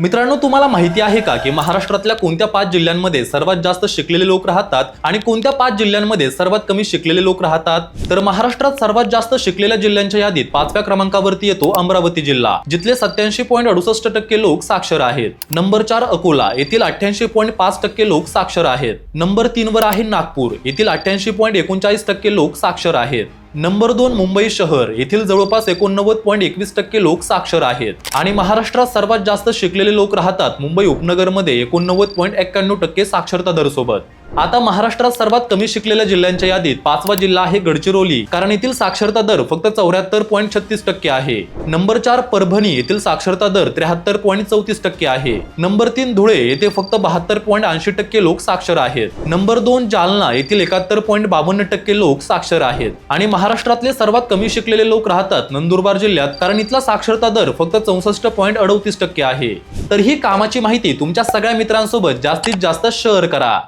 मित्रांनो, तुम्हाला माहिती आहे का की महाराष्ट्रातल्या कोणत्या 5 जिल्ह्यांमध्ये सर्वात जास्त शिकलेले लोक राहतात आणि कोणत्या 5 जिल्ह्यांमध्ये सर्वात कमी शिकलेले लोक राहतात? तर महाराष्ट्रात सर्वात जास्त शिकलेल्या जिल्ह्यांच्या यादीत 5व्या क्रमांकावरती येतो अमरावती जिल्हा, जिथले 87.68% लोक साक्षर आहेत. नंबर 4 अकोला, येथील 88.5% लोक साक्षर आहेत. नंबर 3 वर आहे नागपूर, येथील 88.39% लोक साक्षर आहेत. नंबर 2 मुंबई शहर, येथील जवळपास 89.21% लोक साक्षर आहेत. आणि महाराष्ट्रात सर्वात जास्त शिकलेले लोक राहतात मुंबई उपनगरमध्ये 89.91% साक्षरता दर सोबत. आता महाराष्ट्रात सर्वात कमी शिकलेल्या जिल्ह्यांच्या यादीत 5वा जिल्हा आहे गडचिरोली, कारण येथील साक्षरता दर फक्त 74.36% आहे. नंबर 4 परभणी, येथील साक्षरता दर 73.34% आहे. नंबर 3 धुळे, येथे फक्त 72.80% लोक साक्षर आहेत. नंबर 2 जालना, येथील 71.52% लोक साक्षर आहेत. आणि महाराष्ट्रातले सर्वात कमी शिकलेले लोक राहतात नंदुरबार जिल्ह्यात, कारण इथला साक्षरता दर फक्त 64.38% आहे. तर ही कामाची माहिती तुमच्या सगळ्या मित्रांसोबत जास्तीत जास्त शेअर करा.